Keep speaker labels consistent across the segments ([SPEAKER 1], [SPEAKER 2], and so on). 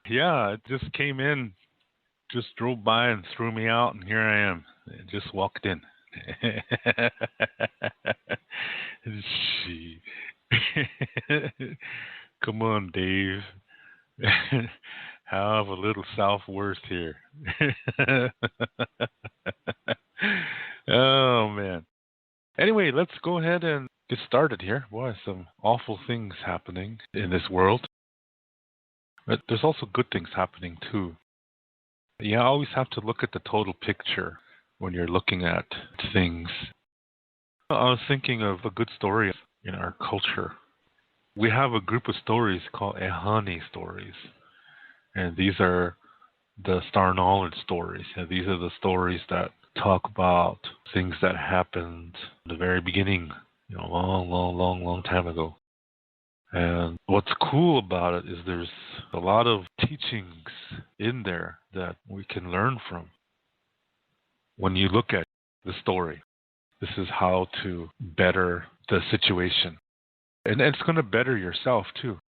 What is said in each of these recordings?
[SPEAKER 1] Yeah, it just came in, just drove by and threw me out, and here I am. I just walked in. She. Come on, Dave. Have a little self worth here. Oh, man. Anyway, let's go ahead and get started here. Boy, some awful things happening in this world. But there's also good things happening too. You always have to look at the total picture when you're looking at things. I was thinking of a good story in our culture. We have a group of stories called Ehani stories. And these are the star knowledge stories. And these are the stories that talk about things that happened in the very beginning, long time ago. And what's cool about it is there's a lot of teachings in there that we can learn from. When you look at the story, this is how to better the situation. And it's going to better yourself too.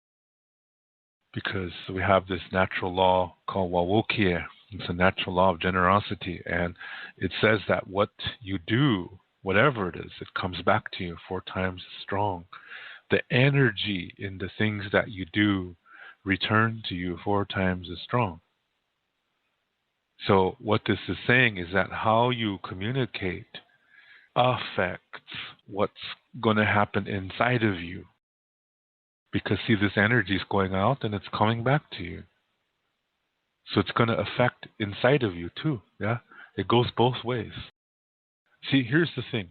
[SPEAKER 1] Because we have this natural law called Wawokie. It's a natural law of generosity. And it says that what you do, whatever it is, it comes back to you 4 times as strong. The energy in the things that you do return to you 4 times as strong. So what this is saying is that how you communicate affects what's going to happen inside of you. Because, see, this energy is going out and it's coming back to you. So it's going to affect inside of you too. Yeah? It goes both ways. See, here's the thing.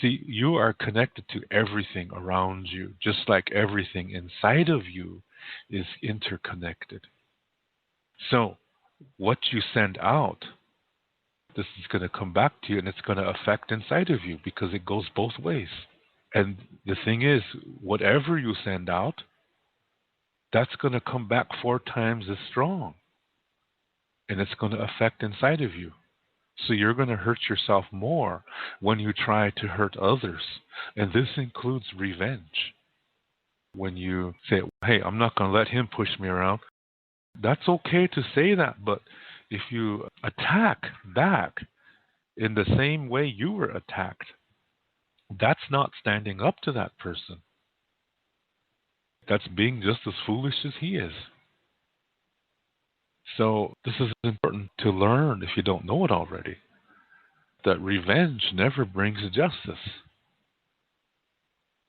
[SPEAKER 1] See, you are connected to everything around you, just like everything inside of you is interconnected. So what you send out, this is going to come back to you and it's going to affect inside of you because it goes both ways. And the thing is, whatever you send out, that's going to come back 4 times as strong. And it's going to affect inside of you. So you're going to hurt yourself more when you try to hurt others. And this includes revenge. When you say, hey, I'm not going to let him push me around. That's okay to say that, but if you attack back in the same way you were attacked, that's not standing up to that person. That's being just as foolish as he is. So this is important to learn if you don't know it already, that revenge never brings justice.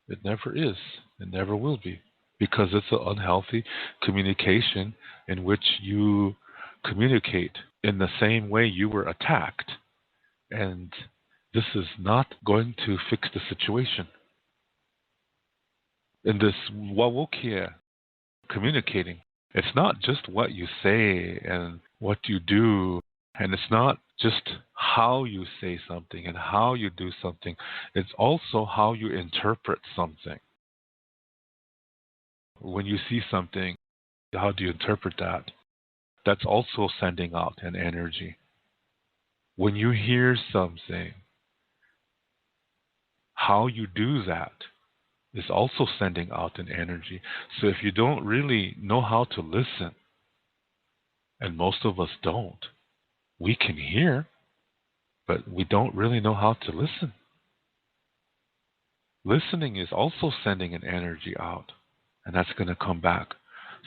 [SPEAKER 1] It never is. It never will be. Because it's an unhealthy communication in which you communicate in the same way you were attacked. And this is not going to fix the situation. In this Wawokia communicating, it's not just what you say and what you do, and it's not just how you say something and how you do something. It's also how you interpret something. When you see something, how do you interpret that? That's also sending out an energy. When you hear something, how you do that is also sending out an energy. So if you don't really know how to listen, and most of us don't, we can hear, but we don't really know how to listen. Listening is also sending an energy out, and that's going to come back.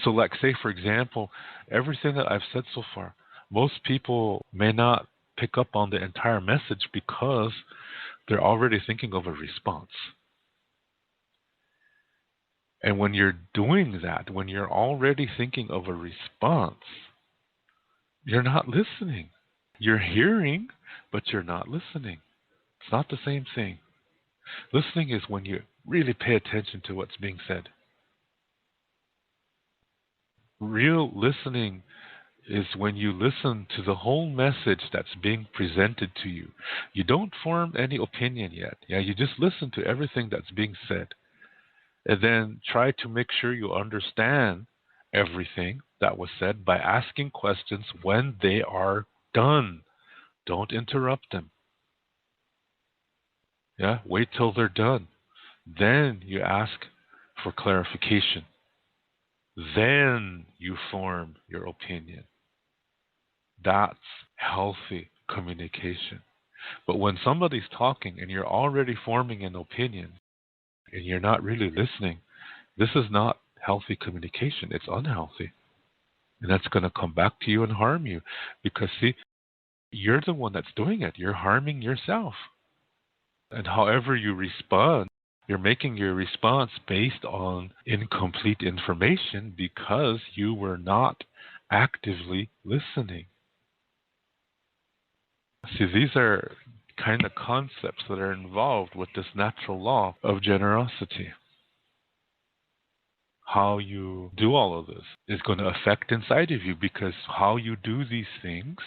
[SPEAKER 1] So like, say, for example, everything that I've said so far, most people may not pick up on the entire message because they're already thinking of a response. And when you're doing that, when you're already thinking of a response, you're not listening. You're hearing, but you're not listening. It's not the same thing. Listening is when you really pay attention to what's being said. Real listening is when you listen to the whole message that's being presented to you. You don't form any opinion yet. Yeah, you just listen to everything that's being said. And then try to make sure you understand everything that was said by asking questions when they are done. Don't interrupt them. Yeah, wait till they're done. Then you ask for clarification. Then you form your opinion. That's healthy communication. But when somebody's talking and you're already forming an opinion and you're not really listening, this is not healthy communication. It's unhealthy. And that's going to come back to you and harm you because, see, you're the one that's doing it. You're harming yourself. And however you respond, you're making your response based on incomplete information because you were not actively listening. See, these are kind of concepts that are involved with this natural law of generosity. How you do all of this is going to affect inside of you because how you do these things,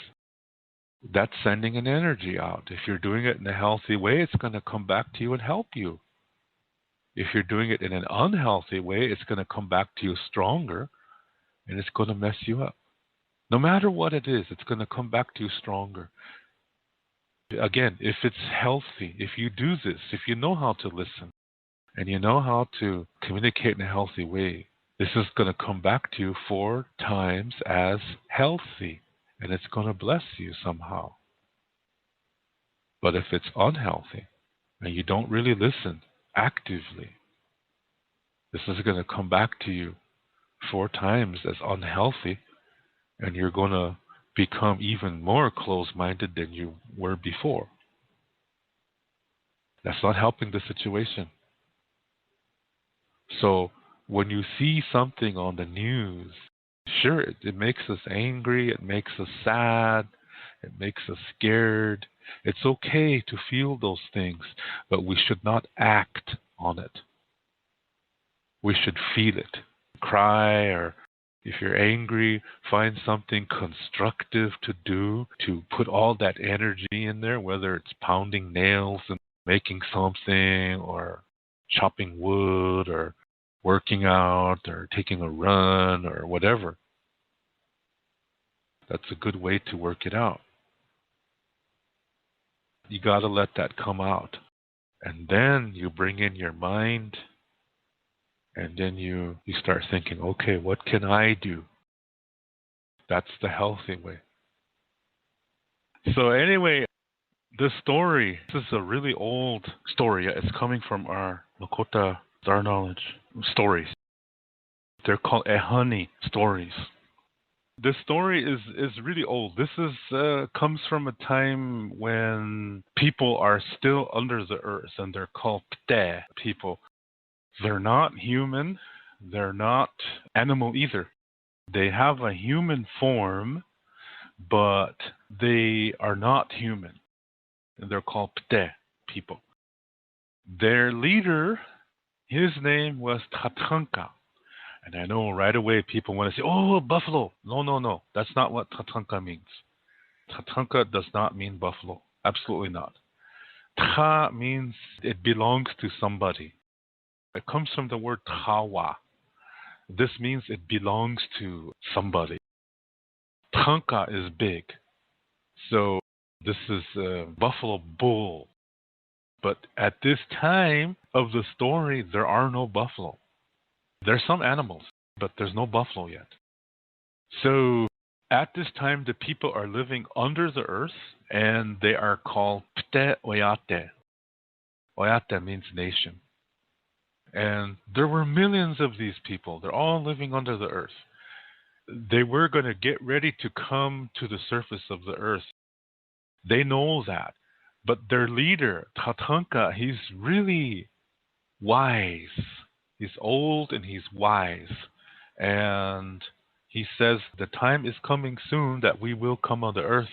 [SPEAKER 1] that's sending an energy out. If you're doing it in a healthy way, it's going to come back to you and help you. If you're doing it in an unhealthy way, it's going to come back to you stronger and it's going to mess you up. No matter what it is, it's going to come back to you stronger. Again, if it's healthy, if you do this, if you know how to listen and you know how to communicate in a healthy way, this is going to come back to you 4 times as healthy and it's going to bless you somehow. But if it's unhealthy and you don't really listen actively, this is going to come back to you 4 times as unhealthy and you're going to become even more closed-minded than you were before. That's not helping the situation. So when you see something on the news, sure, it makes us angry, it makes us sad, it makes us scared. It's okay to feel those things, but we should not act on it. We should feel it. Cry, or if you're angry, find something constructive to do to put all that energy in there, whether it's pounding nails and making something, or chopping wood, or working out, or taking a run, or whatever. That's a good way to work it out. You got to let that come out. And then you bring in your mind, and then you start thinking, okay, what can I do? That's the healthy way. So anyway, this story, this is a really old story. It's coming from our Lakota, our knowledge stories. They're called ehani stories. This story is really old. This is comes from a time when people are still under the earth, and they're called pte people. They're not human. They're not animal either. They have a human form, but they are not human. And they're called pte people. Their leader, his name was Tatanka. And I know right away people want to say, oh, buffalo. No. That's not what Tatanka means. Tatanka does not mean buffalo. Absolutely not. Ta means it belongs to somebody. It comes from the word tawa. This means it belongs to somebody. Tanka is big. So this is a buffalo bull. But at this time of the story, there are no buffalo. There's some animals, but there's no buffalo yet. So at this time, the people are living under the earth, and they are called Pte Oyate. Oyate means nation. And there were millions of these people. They're all living under the earth. They were going to get ready to come to the surface of the earth. They know that. But their leader, Tatanka, he's really wise. He's old and he's wise. And he says the time is coming soon that we will come on the earth.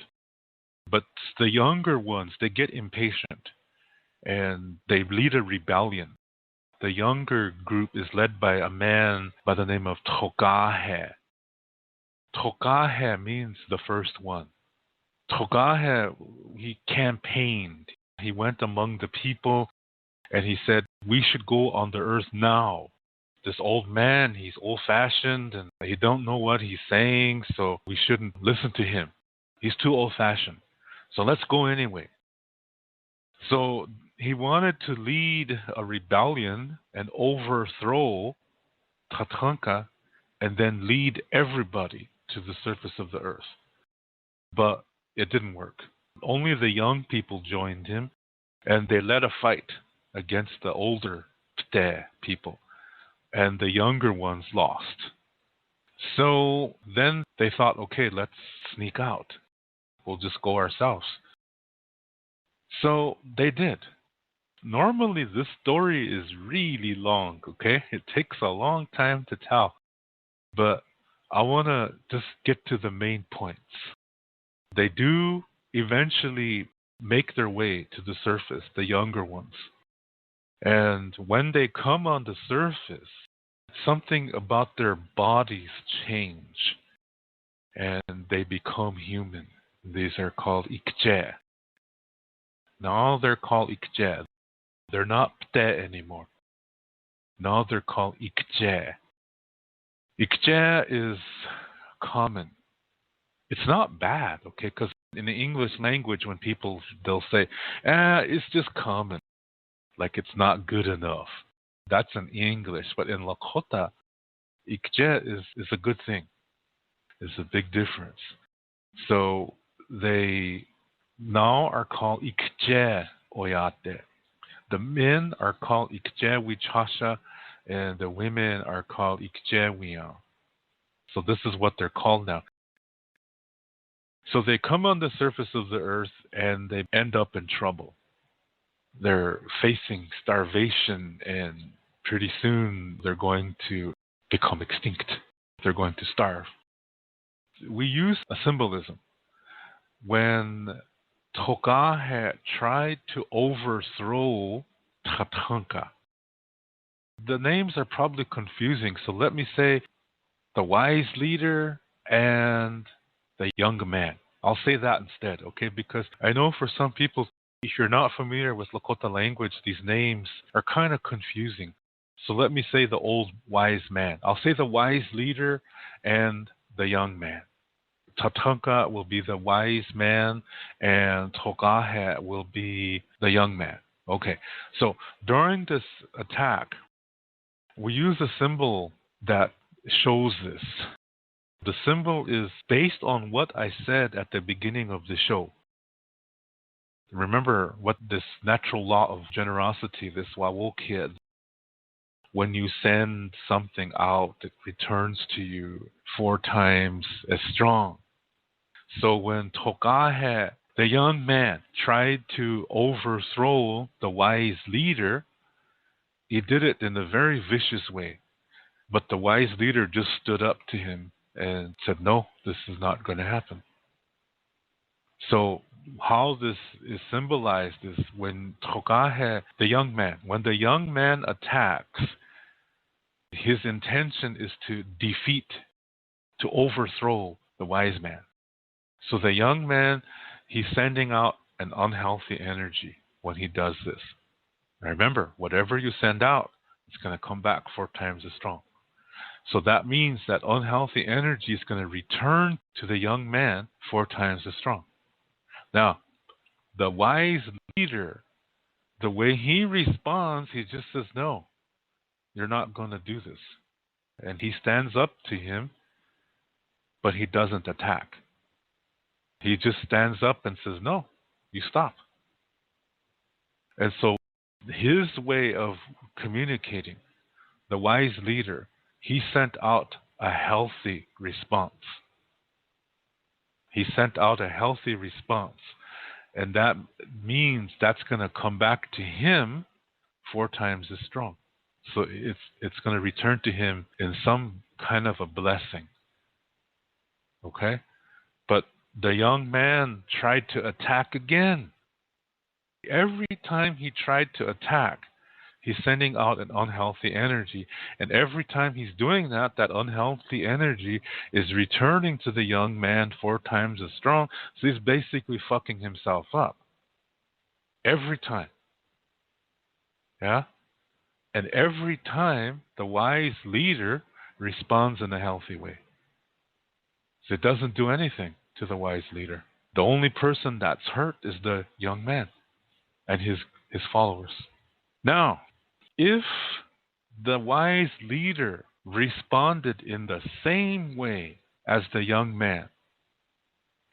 [SPEAKER 1] But the younger ones, they get impatient and they lead a rebellion. The younger group is led by a man by the name of Togahe. Togahe means the first one. Togahe, he campaigned. He went among the people and he said, we should go on the earth now. This old man, he's old-fashioned and he don't know what he's saying, so we shouldn't listen to him. He's too old-fashioned. So let's go anyway. So he wanted to lead a rebellion and overthrow Tatanka and then lead everybody to the surface of the earth. But it didn't work. Only the young people joined him, and they led a fight against the older Pte people, and the younger ones lost. So then they thought, okay, let's sneak out. We'll just go ourselves. So they did. Normally, this story is really long, okay? It takes a long time to tell. But I want to just get to the main points. They do eventually make their way to the surface, the younger ones. And when they come on the surface, something about their bodies change and they become human. These are called ikje. Now they're called ikje. They're not pte anymore. Now they're called ikje. Ikje is common. It's not bad, okay? Because in the English language, when they'll say, it's just common. Like it's not good enough. That's in English. But in Lakota, ikje is a good thing. It's a big difference. So they now are called ikje oyate. The men are called ikje wichasha, and the women are called ikje wiyan. So this is what they're called now. So they come on the surface of the earth and they end up in trouble. They're facing starvation, and pretty soon they're going to become extinct. They're going to starve. We use a symbolism. When Toka had tried to overthrow Tatanka, the names are probably confusing, so let me say the wise leader and the young man. I'll say that instead, okay? Because I know for some people, if you're not familiar with Lakota language, these names are kind of confusing. So let me say the old wise man. I'll say the wise leader and the young man. Tatanka will be the wise man, and Tokahe will be the young man. Okay, so during this attack, we use a symbol that shows this. The symbol is based on what I said at the beginning of the show. Remember what this natural law of generosity, this Wawokid, when you send something out, it returns to you 4 times as strong. So when Tokahe, the young man, tried to overthrow the wise leader, he did it in a very vicious way. But the wise leader just stood up to him and said, no, this is not going to happen. So how this is symbolized is when Tokahe, the young man, when the young man attacks, his intention is to defeat, to overthrow the wise man. So the young man, he's sending out an unhealthy energy when he does this. Now remember, whatever you send out, it's going to come back 4 times as strong. So that means that unhealthy energy is going to return to the young man 4 times as strong. Now, the wise leader, the way he responds, he just says, no, you're not going to do this. And he stands up to him, but he doesn't attack. He just stands up and says, no, you stop. And so his way of communicating, the wise leader, he sent out a healthy response. He sent out a healthy response. And that means that's going to come back to him 4 times as strong. So it's going to return to him in some kind of a blessing. Okay? But the young man tried to attack again. Every time he tried to attack, he's sending out an unhealthy energy. And every time he's doing that, that unhealthy energy is returning to the young man 4 times as strong. So he's basically fucking himself up. Every time. Yeah? And every time, the wise leader responds in a healthy way. So it doesn't do anything to the wise leader. The only person that's hurt is the young man and his followers. Now, if the wise leader responded in the same way as the young man,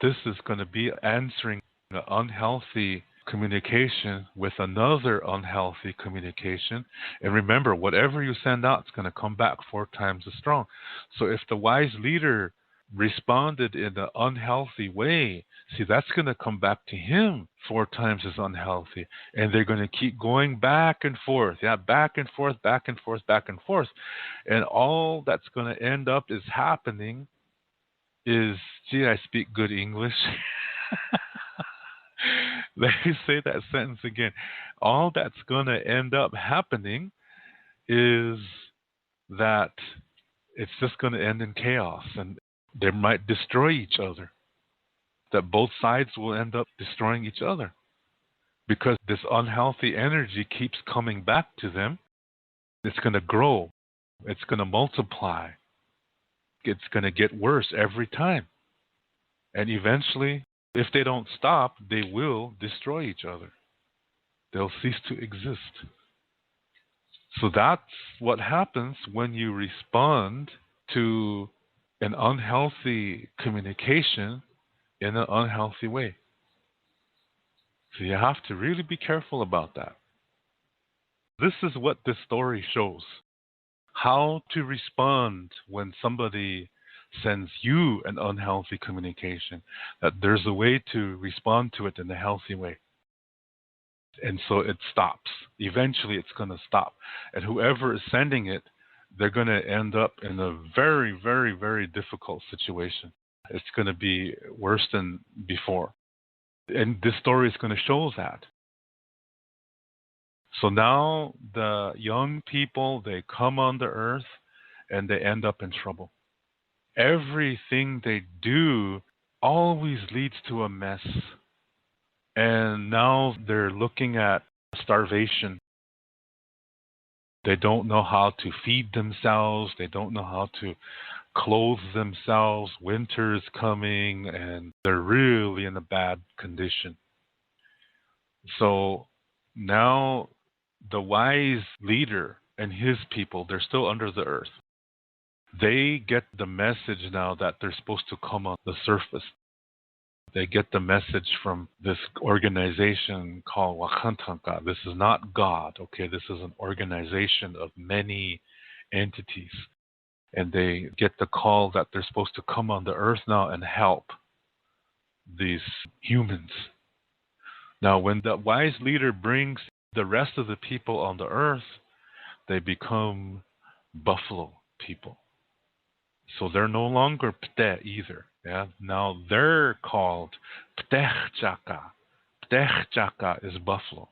[SPEAKER 1] this is going to be answering an unhealthy communication with another unhealthy communication. And remember, whatever you send out is going to come back 4 times as strong. So if the wise leader responded in an unhealthy way, see, that's going to come back to him 4 times as unhealthy. And they're going to keep going back and forth. Yeah, back and forth, back and forth, back and forth. And all that's going to end up is happening is, gee, I speak good English. Let me say that sentence again. All that's going to end up happening is that it's just going to end in chaos, and they might destroy each other. That both sides will end up destroying each other because this unhealthy energy keeps coming back to them. It's going to grow. It's going to multiply. It's going to get worse every time. And eventually, if they don't stop, they will destroy each other. They'll cease to exist. So that's what happens when you respond to an unhealthy communication in an unhealthy way. So you have to really be careful about that. This is what this story shows. How to respond when somebody sends you an unhealthy communication, that there's a way to respond to it in a healthy way. And so it stops. Eventually it's going to stop. And whoever is sending it, they're going to end up in a very, very, very difficult situation. It's going to be worse than before. And this story is going to show that. So now the young people, they come on the earth and they end up in trouble. Everything they do always leads to a mess. And now they're looking at starvation. They don't know how to feed themselves. They don't know how to clothe themselves. Winter is coming and they're really in a bad condition. So now the wise leader and his people, they're still under the earth. They get the message now that they're supposed to come on the surface. They get the message from this organization called Wakantanka. This is not God, okay? This is an organization of many entities. And they get the call that they're supposed to come on the earth now and help these humans. Now, when the wise leader brings the rest of the people on the earth, they become buffalo people. So they're no longer Pte either. Yeah? Now they're called Ptechchaka. Ptechchaka is buffalo.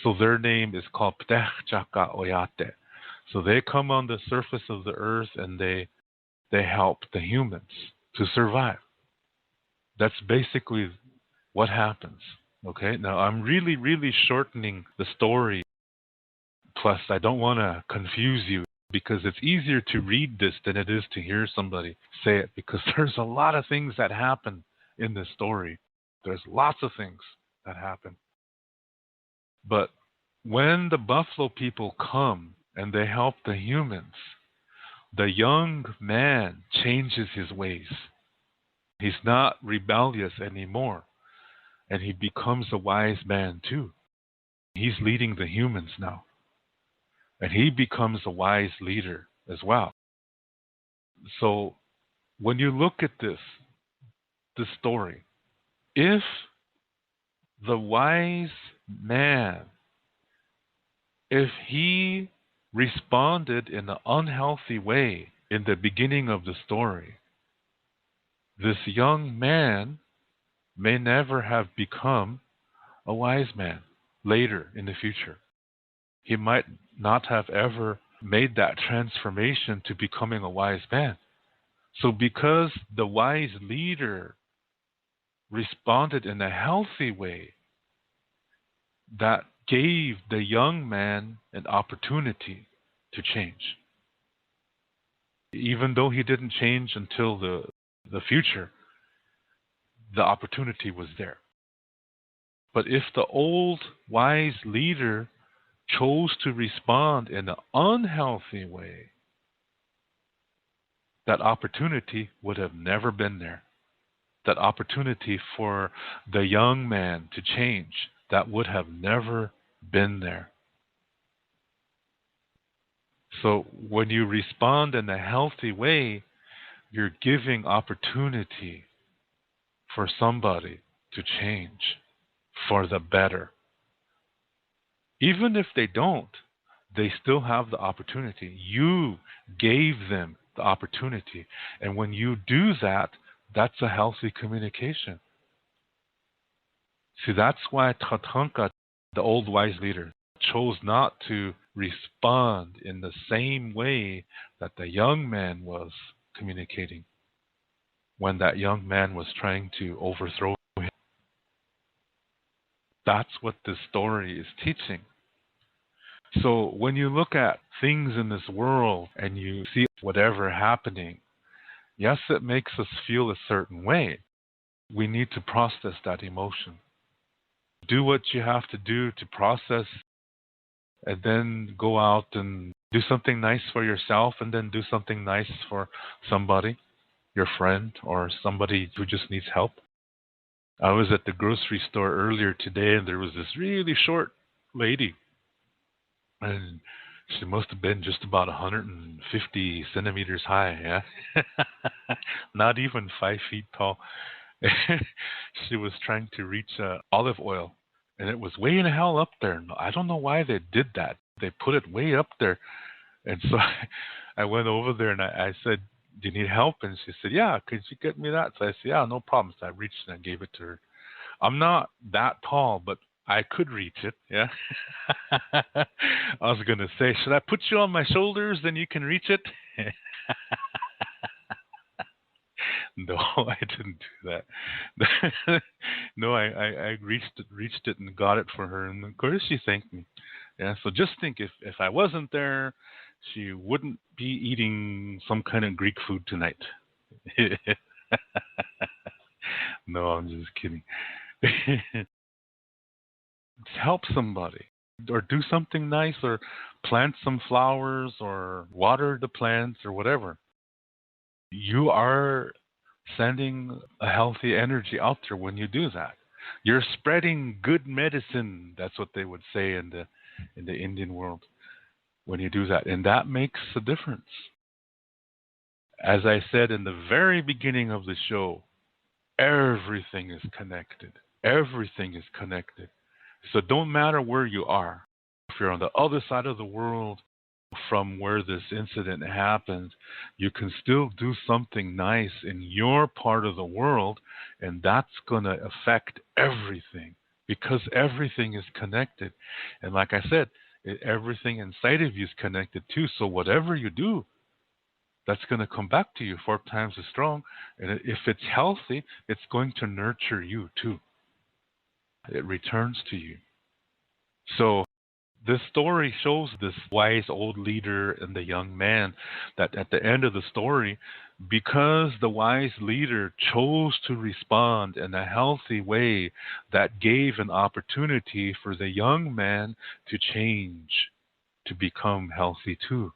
[SPEAKER 1] So their name is called Ptechchaka Oyate. So they come on the surface of the earth and they help the humans to survive. That's basically what happens. Okay? Now I'm really, really shortening the story. Plus, I don't want to confuse you, because it's easier to read this than it is to hear somebody say it, because there's a lot of things that happen in this story. There's lots of things that happen. But when the buffalo people come and they help the humans, the young man changes his ways. He's not rebellious anymore, and he becomes a wise man too. He's leading the humans now. And he becomes a wise leader as well. So when you look at this story, if the wise man, if he responded in an unhealthy way in the beginning of the story, this young man may never have become a wise man later in the future. He might not have ever made that transformation to becoming a wise man. So because the wise leader responded in a healthy way, that gave the young man an opportunity to change. Even though he didn't change until the future, the opportunity was there. But if the old wise leader chose to respond in an unhealthy way, that opportunity would have never been there. That opportunity for the young man to change, that would have never been there. So when you respond in a healthy way, you're giving opportunity for somebody to change for the better. Even if they don't, they still have the opportunity. You gave them the opportunity. And when you do that, that's a healthy communication. See, that's why Tatanka, the old wise leader, chose not to respond in the same way that the young man was communicating when that young man was trying to overthrow him. That's what this story is teaching. So when you look at things in this world and you see whatever happening, yes, it makes us feel a certain way. We need to process that emotion. Do what you have to do to process, and then go out and do something nice for yourself, and then do something nice for somebody, your friend, or somebody who just needs help. I was at the grocery store earlier today, and there was this really short lady, and she must have been just about 150 centimeters high, yeah? Not even 5 feet tall. She was trying to reach olive oil, and it was way in the hell up there. I don't know why they did that. They put it way up there. And so I went over there and I said, "Do you need help?" And she said, "Yeah, could you get me that?" So I said, "Yeah, no problem." So I reached and I gave it to her. I'm not that tall, but I could reach it, yeah. I was going to say, should I put you on my shoulders, then you can reach it? No, I didn't do that. No, I reached it and got it for her, and of course she thanked me. Yeah, so just think, if I wasn't there, she wouldn't be eating some kind of Greek food tonight. No, I'm just kidding. Help somebody, or do something nice, or plant some flowers, or water the plants, or whatever. You are sending a healthy energy out there when you do that. You're spreading good medicine. That's what they would say in the Indian world when you do that, and that makes a difference. As I said in the very beginning of the show, everything is connected. Everything is connected. So don't matter where you are. If you're on the other side of the world from where this incident happened, you can still do something nice in your part of the world, and that's going to affect everything because everything is connected. And like I said, everything inside of you is connected too. So whatever you do, that's going to come back to you 4 times as strong. And if it's healthy, it's going to nurture you too. It returns to you. So this story shows this wise old leader and the young man that at the end of the story, because the wise leader chose to respond in a healthy way, that gave an opportunity for the young man to change, to become healthy too.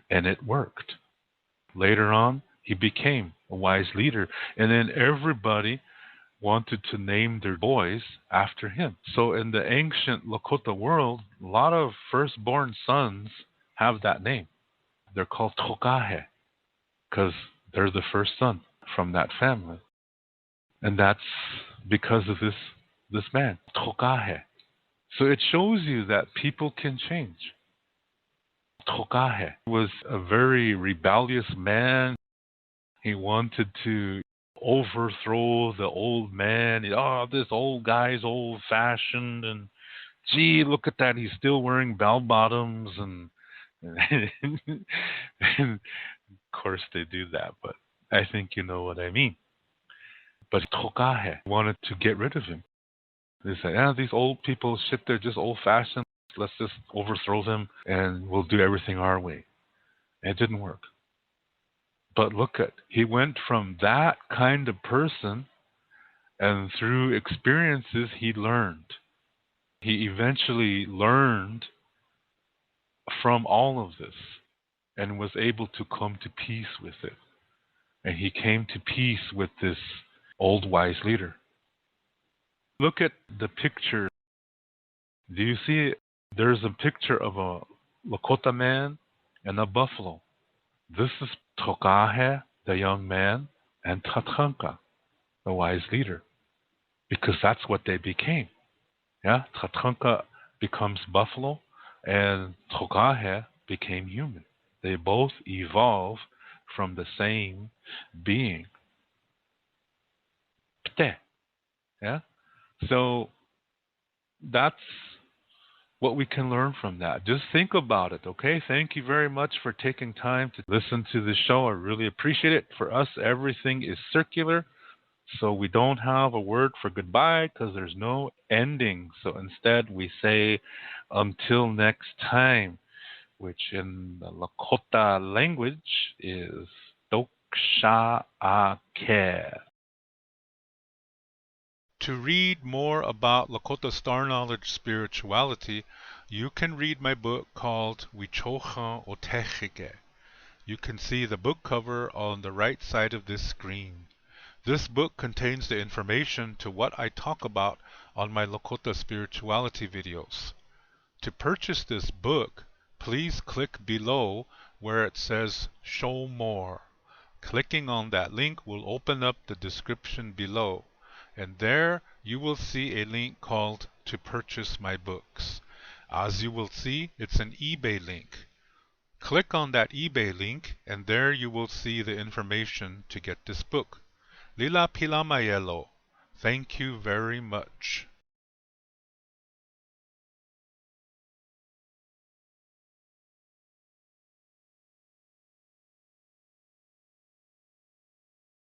[SPEAKER 1] And it worked. Later on, he became a wise leader. And then everybody wanted to name their boys after him. So in the ancient Lakota world, a lot of firstborn sons have that name. They're called Tokahe because they're the first son from that family. And that's because of this man, Tokahe. So it shows you that people can change. Tokahe was a very rebellious man. He wanted to overthrow the old man. Oh, this old guy's old fashioned, and gee, look at that, he's still wearing bell bottoms, and of course they do that, but I think you know what I mean. But Tokahe wanted to get rid of him. They said, these old people, shit, they're just old fashioned. Let's just overthrow them and we'll do everything our way. And it didn't work. But look at, he went from that kind of person, and through experiences he learned. He eventually learned from all of this and was able to come to peace with it. and he came to peace with this old wise leader. Look at the picture. Do you see? There's a picture of a Lakota man and a buffalo. This is Tokahe, the young man, and Tatanka, the wise leader, because that's what they became. Yeah, Tatanka becomes buffalo, and Tokahe became human. They both evolve from the same being. Pte. Yeah, so that's what we can learn from that. Just think about it, okay? Thank you very much for taking time to listen to this show. I really appreciate it. For us, everything is circular, so we don't have a word for goodbye because there's no ending. So instead, we say until next time, which in the Lakota language is Doksha-ake.
[SPEAKER 2] To read more about Lakota Star Knowledge spirituality, you can read my book called Wichocha Otechike. You can see the book cover on the right side of this screen. This book contains the information to what I talk about on my Lakota spirituality videos. To purchase this book, please click below where it says Show More. Clicking on that link will open up the description below, and there you will see a link called To Purchase My Books. As you will see, it's an eBay link. Click on that eBay link, and there you will see the information to get this book. Lila Pilamayelo. Thank you very much.